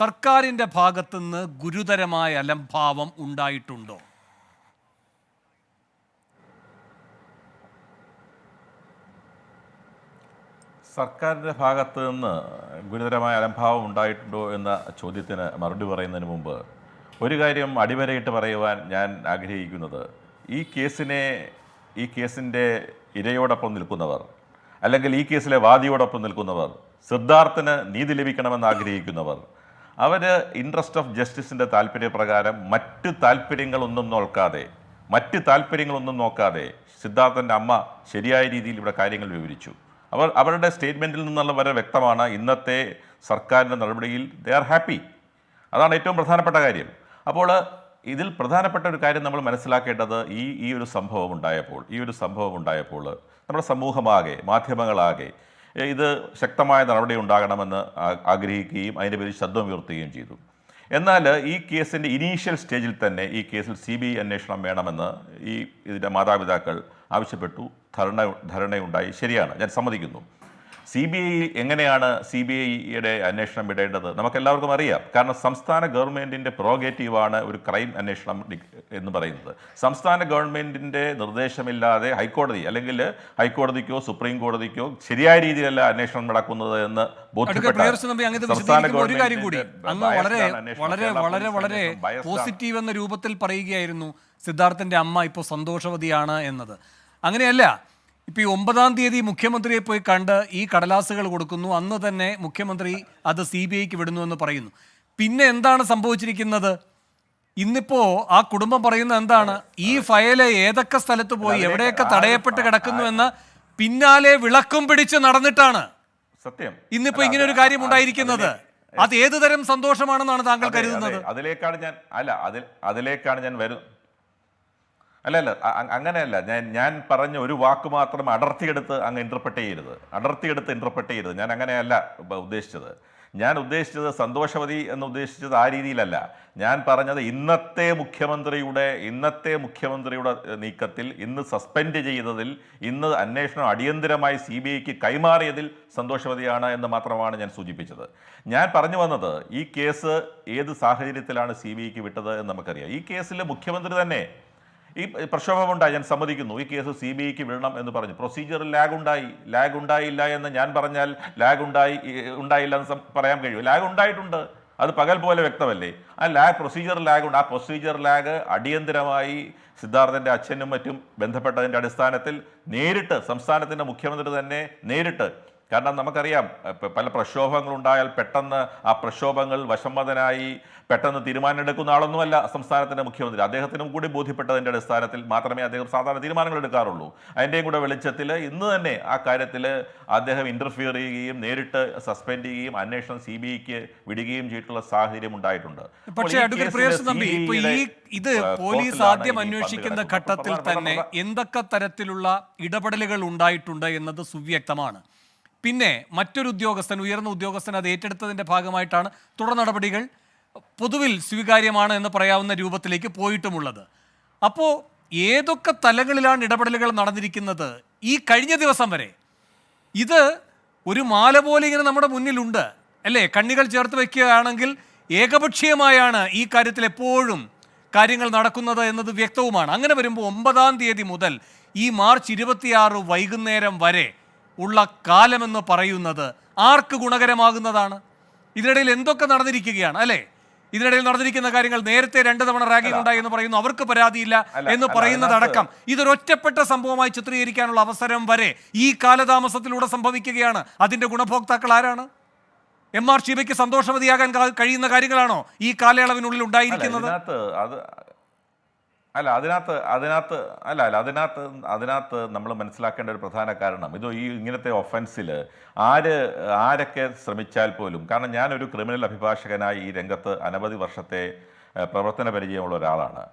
സർക്കാരിൻ്റെ ഭാഗത്തുനിന്ന് ഗുരുതരമായ അലംഭാവം ഉണ്ടായിട്ടുണ്ടോ? സർക്കാരിൻ്റെ ഭാഗത്ത് നിന്ന് ഗുരുതരമായ അലംഭാവം ഉണ്ടായിട്ടുണ്ടോ എന്ന ചോദ്യത്തിന് മറുപടി പറയുന്നതിന് മുമ്പ് ഒരു കാര്യം അടിവരയിട്ട് പറയുവാൻ ഞാൻ ആഗ്രഹിക്കുന്നത്, ഈ കേസിൻ്റെ ഇരയോടൊപ്പം നിൽക്കുന്നവർ, അല്ലെങ്കിൽ ഈ കേസിലെ വാദിയോടൊപ്പം നിൽക്കുന്നവർ, സിദ്ധാർത്ഥന് നീതി ലഭിക്കണമെന്ന് ആഗ്രഹിക്കുന്നവർ, അവർ ഇൻട്രസ്റ്റ് ഓഫ് ജസ്റ്റിസിൻ്റെ താല്പര്യപ്രകാരം മറ്റ് താല്പര്യങ്ങളൊന്നും നോക്കാതെ സിദ്ധാർത്ഥൻ്റെ അമ്മ ശരിയായ രീതിയിൽ ഇവിടെ കാര്യങ്ങൾ വിവരിച്ചു. അവരുടെ സ്റ്റേറ്റ്മെൻറ്റിൽ നിന്നുള്ള വളരെ വ്യക്തമാണ്, ഇന്നത്തെ സർക്കാരിൻ്റെ നടപടിയിൽ ദേ ആർ ഹാപ്പി. അതാണ് ഏറ്റവും പ്രധാനപ്പെട്ട കാര്യം. അപ്പോൾ ഇതിൽ പ്രധാനപ്പെട്ട ഒരു കാര്യം നമ്മൾ മനസ്സിലാക്കേണ്ടത്, ഈ ഒരു സംഭവം ഉണ്ടായപ്പോൾ നമ്മുടെ സമൂഹമാകെ, മാധ്യമങ്ങളാകെ ഇത് ശക്തമായ നടപടി ഉണ്ടാകണമെന്ന് ആഗ്രഹിക്കുകയും അതിൻ്റെ പേരിൽ ശബ്ദമുയർത്തുകയും ചെയ്തു. എന്നാൽ ഈ കേസിൻ്റെ ഇനീഷ്യൽ സ്റ്റേജിൽ തന്നെ ഈ കേസിൽ CBI അന്വേഷണം വേണമെന്ന് ഇതിൻ്റെ മാതാപിതാക്കൾ ആവശ്യപ്പെട്ടു. ധരണയുണ്ടായി. ശരിയാണ്, ഞാൻ സമ്മതിക്കുന്നു. എങ്ങനെയാണ് CBIയുടെ അന്വേഷണം വിടേണ്ടത് നമുക്കെല്ലാവർക്കും അറിയാം. കാരണം സംസ്ഥാന ഗവൺമെൻറ്റിൻ്റെ പ്രോഗേറ്റീവാണ് ഒരു ക്രൈം അന്വേഷണം എന്ന് പറയുന്നത്. സംസ്ഥാന ഗവൺമെൻറ്റിൻ്റെ നിർദ്ദേശമില്ലാതെ ഹൈക്കോടതിക്കോ സുപ്രീം കോടതിക്കോ ശരിയായ രീതിയിലല്ല അന്വേഷണം നടക്കുന്നത് എന്ന് വളരെ പോസിറ്റീവ് എന്ന രൂപത്തിൽ പറയുകയായിരുന്നു സിദ്ധാർത്ഥന്റെ അമ്മ ഇപ്പോൾ സന്തോഷവതിയാണ് എന്നത്. അങ്ങനെയല്ല. ഇപ്പോൾ ഈ 9-ാം തീയതി മുഖ്യമന്ത്രിയെ പോയി കണ്ട് ഈ കടലാസുകൾ കൊടുക്കുന്നു. അന്ന് തന്നെ മുഖ്യമന്ത്രി അത് CBIക്ക് വിടുന്നു എന്ന് പറയുന്നു. പിന്നെ എന്താണ് സംഭവിച്ചിരിക്കുന്നത്? ഇന്നിപ്പോ ആ കുടുംബം പറയുന്നത് എന്താണ്? ഈ ഫയല് ഏതൊക്കെ സ്ഥലത്ത് പോയി, എവിടെയൊക്കെ തടയപ്പെട്ട് കിടക്കുന്നു എന്ന് പിന്നാലെ വിളക്കും പിടിച്ച് നടന്നിട്ടാണ് സത്യം ഇന്നിപ്പോ ഇങ്ങനെ ഒരു കാര്യം ഉണ്ടായിരിക്കുന്നത്. അത് ഏതു തരം സന്തോഷമാണെന്നാണ് താങ്കൾ കരുതുന്നത്? അതിലേക്കാണ് ഞാൻ വരുന്നത്. അല്ലല്ല, അങ്ങനെയല്ല. ഞാൻ പറഞ്ഞ ഒരു വാക്ക് മാത്രം അടർത്തിയെടുത്ത് ഇൻറ്റർപ്രറ്റ് ചെയ്യരുത്. ഞാൻ അങ്ങനെയല്ല ഉദ്ദേശിച്ചത്. ഞാൻ ഉദ്ദേശിച്ചത് സന്തോഷവതി എന്ന് ഉദ്ദേശിച്ചത് ആ രീതിയിലല്ല. ഞാൻ പറഞ്ഞത് ഇന്നത്തെ മുഖ്യമന്ത്രിയുടെ നീക്കത്തിൽ, ഇന്ന് സസ്പെൻഡ് ചെയ്തതിൽ, ഇന്ന് അന്വേഷണം അടിയന്തരമായി CBIക്ക് കൈമാറിയതിൽ സന്തോഷവതിയാണ് എന്ന് മാത്രമാണ് ഞാൻ സൂചിപ്പിച്ചത്. ഞാൻ പറഞ്ഞു വന്നത്, ഈ കേസ് ഏത് സാഹചര്യത്തിലാണ് CBIക്ക് വിട്ടത് എന്ന് നമുക്കറിയാം. ഈ കേസിൽ മുഖ്യമന്ത്രി തന്നെ ഈ പ്രക്ഷോഭമുണ്ടായി, ഞാൻ സമ്മതിക്കുന്നു. ഈ കേസ് CBIക്ക് വിടണം എന്ന് പറഞ്ഞു. പ്രൊസീജിയറിൽ ലാഗ് ഉണ്ടായില്ല എന്ന് ഞാൻ പറഞ്ഞാൽ ഉണ്ടായില്ല എന്ന് പറയാൻ കഴിയും. ലാഗ് ഉണ്ടായിട്ടുണ്ട്, അത് പകൽ പോലെ വ്യക്തമല്ലേ. ആ പ്രൊസീജിയർ ലാഗ് അടിയന്തരമായി സിദ്ധാർത്ഥൻ്റെ അച്ഛനും മറ്റും ബന്ധപ്പെട്ടതിൻ്റെ അടിസ്ഥാനത്തിൽ നേരിട്ട് സംസ്ഥാനത്തിൻ്റെ മുഖ്യമന്ത്രി തന്നെ നേരിട്ട്, കാരണം നമുക്കറിയാം പല പ്രക്ഷോഭങ്ങളുണ്ടായാൽ പെട്ടെന്ന് ആ പ്രക്ഷോഭങ്ങൾ വശംവദനായി പെട്ടെന്ന് തീരുമാനമെടുക്കുന്ന ആളൊന്നുമല്ല സംസ്ഥാനത്തിൻ്റെ മുഖ്യമന്ത്രി. അദ്ദേഹത്തിനും കൂടി ബോധ്യപ്പെട്ടതിൻ്റെ അടിസ്ഥാനത്തിൽ മാത്രമേ അദ്ദേഹം സാധാരണ തീരുമാനങ്ങൾ എടുക്കാറുള്ളൂ. അതിൻ്റെയും കൂടെ വെളിച്ചത്തിൽ ഇന്ന് തന്നെ ആ കാര്യത്തിൽ അദ്ദേഹം ഇൻ്റർഫിയർ ചെയ്യുകയും നേരിട്ട് സസ്പെൻഡ് ചെയ്യുകയും അന്വേഷണം CBIക്ക് വിടുകയും ചെയ്തിട്ടുള്ള സാഹചര്യം ഉണ്ടായിട്ടുണ്ട്. പക്ഷേ ഇത് പോലീസ് ആദ്യം അന്വേഷിക്കുന്ന ഘട്ടത്തിൽ തന്നെ എന്തൊക്കെ തരത്തിലുള്ള ഇടപെടലുകൾ ഉണ്ടായിട്ടുണ്ട് എന്നത് സുവ്യക്തമാണ്. പിന്നെ മറ്റൊരു ഉയർന്ന ഉദ്യോഗസ്ഥൻ അത് ഏറ്റെടുത്തതിൻ്റെ ഭാഗമായിട്ടാണ് തുടർ നടപടികൾ പൊതുവിൽ സ്വീകാര്യമാണ് എന്ന് പറയാവുന്ന രൂപത്തിലേക്ക് പോയിട്ടുമുള്ളത്. അപ്പോൾ ഏതൊക്കെ തലങ്ങളിലാണ് ഇടപെടലുകൾ നടന്നിരിക്കുന്നത് ഈ കഴിഞ്ഞ ദിവസം വരെ? ഇത് ഒരു മാല പോലെ ഇങ്ങനെ നമ്മുടെ മുന്നിലുണ്ട് അല്ലേ? കണ്ണികൾ ചേർത്ത് വയ്ക്കുകയാണെങ്കിൽ ഏകപക്ഷീയമായാണ് ഈ കാര്യത്തിൽ എപ്പോഴും കാര്യങ്ങൾ നടക്കുന്നത് എന്നത് വ്യക്തവുമാണ്. അങ്ങനെ വരുമ്പോൾ 9-ാം തീയതി മുതൽ ഈ മാർച്ച് 26 വൈകുന്നേരം വരെ ഉള്ള കാലമെന്ന് പറയുന്നത് ആർക്ക് ഗുണകരമാകുന്നതാണ്? ഇതിനിടയിൽ എന്തൊക്കെ നടന്നിരിക്കുകയാണ് അല്ലേ? ഇതിനിടയിൽ നടന്നിരിക്കുന്ന കാര്യങ്ങൾ, നേരത്തെ 2 തവണ റാഗിംഗ് ഉണ്ടായി എന്ന് പറയുന്നു, അവർക്ക് പരാതിയില്ല എന്ന് പറയുന്നതടക്കം ഇതൊരൊറ്റപ്പെട്ട സംഭവമായി ചിത്രീകരിക്കാനുള്ള അവസരം വരെ ഈ കാലതാമസത്തിലൂടെ സംഭവിക്കുകയാണ്. അതിന്റെ ഗുണഭോക്താക്കൾ ആരാണ്? MR ഷീബയ്ക്ക് സന്തോഷവതിയാകാൻ കഴിയുന്ന കാര്യങ്ങളാണോ ഈ കാലയളവിനുള്ളിൽ ഉണ്ടായിരിക്കുന്നത്? അതിനകത്ത് നമ്മൾ മനസ്സിലാക്കേണ്ട ഒരു പ്രധാന കാരണം, ഇങ്ങനത്തെ ഒഫൻസിൽ ആരൊക്കെ ശ്രമിച്ചാൽ പോലും, കാരണം ഞാനൊരു ക്രിമിനൽ അഭിഭാഷകനായി ഈ രംഗത്ത് അനവധി വർഷത്തെ പ്രവർത്തന പരിചയമുള്ള ഒരാളാണ്.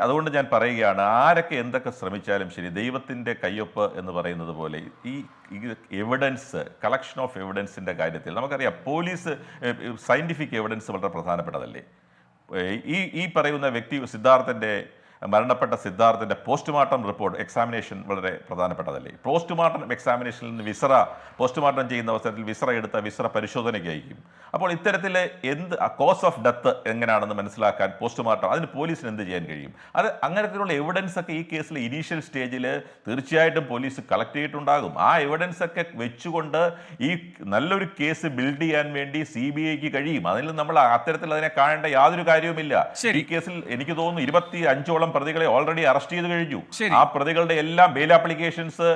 അതുകൊണ്ട് ഞാൻ പറയുകയാണ്, ആരൊക്കെ എന്തൊക്കെ ശ്രമിച്ചാലും ശരി, ദൈവത്തിൻ്റെ കയ്യൊപ്പ് എന്ന് പറയുന്നത് പോലെ ഈ എവിഡൻസ്, കളക്ഷൻ ഓഫ് എവിഡൻസിൻ്റെ കാര്യത്തിൽ നമുക്കറിയാം, പോലീസ് സയൻറ്റിഫിക് എവിഡൻസ് വളരെ പ്രധാനപ്പെട്ടതല്ലേ. ഈ പറയുന്ന വ്യക്തി സിദ്ധാർത്ഥൻ്റെ മരണപ്പെട്ട സിദ്ധാർത്ഥിൻ്റെ പോസ്റ്റ്മോർട്ടം റിപ്പോർട്ട് എക്സാമിനേഷൻ വളരെ പ്രധാനപ്പെട്ടതല്ലേ? പോസ്റ്റ്മോർട്ടം എക്സാമിനേഷനിൽ നിന്ന് പോസ്റ്റ്മോർട്ടം ചെയ്യുന്ന അവസരത്തിൽ എടുത്ത വിസറ പരിശോധനയ്ക്ക് അയക്കും. അപ്പോൾ ഇത്തരത്തിൽ കോസ് ഓഫ് ഡെത്ത് എങ്ങനെയാണെന്ന് മനസ്സിലാക്കാൻ പോസ്റ്റ്മോർട്ടം അതിന് പോലീസിന് എന്ത് ചെയ്യാൻ കഴിയും? അത് അങ്ങനത്തിലുള്ള എവിഡൻസ് ഒക്കെ ഈ കേസിൽ ഇനീഷ്യൽ സ്റ്റേജിൽ തീർച്ചയായിട്ടും പോലീസ് കളക്ട് ചെയ്തിട്ടുണ്ടാകും. ആ എവിഡൻസ് ഒക്കെ വെച്ചുകൊണ്ട് ഈ നല്ലൊരു കേസ് ബിൽഡ് ചെയ്യാൻ വേണ്ടി CBIക്ക് കഴിയും. അതിൽ നമ്മൾ അത്തരത്തിൽ അതിനെ കാണേണ്ട യാതൊരു കാര്യവുമില്ല. ഈ കേസിൽ എനിക്ക് തോന്നുന്നു 25ഓളം പ്രതികളെ ഓൾറെഡി അറസ്റ്റ് ചെയ്ത് കഴിഞ്ഞു. ആ പ്രതികളുടെ എല്ലാം ബെയിൽ ആപ്ലിക്കേഷൻസ്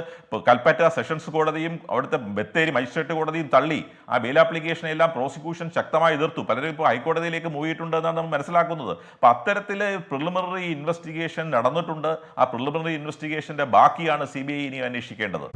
കൽപ്പറ്റ സെഷൻസ് കോടതിയും അവിടുത്തെ ബത്തേരി മജിസ്ട്രേറ്റ് കോടതിയും തള്ളി. ആ ബെയിൽ ആപ്ലിക്കേഷൻ എല്ലാം പ്രോസിക്യൂഷൻ ശക്തമായി എതിർത്തു. പലരും ഇപ്പോൾ ഹൈക്കോടതിയിലേക്ക് മൂവിയിട്ടുണ്ട് എന്നാണ് നമ്മൾ മനസ്സിലാക്കുന്നത്. അപ്പൊ അത്തരത്തിൽ പ്രിലിമിനറി ഇൻവെസ്റ്റിഗേഷൻ നടന്നിട്ടുണ്ട്. ആ പ്രിലിമിനറി ഇൻവെസ്റ്റിഗേഷന്റെ ബാക്കിയാണ് CBI ഇനി അന്വേഷിക്കേണ്ടത്.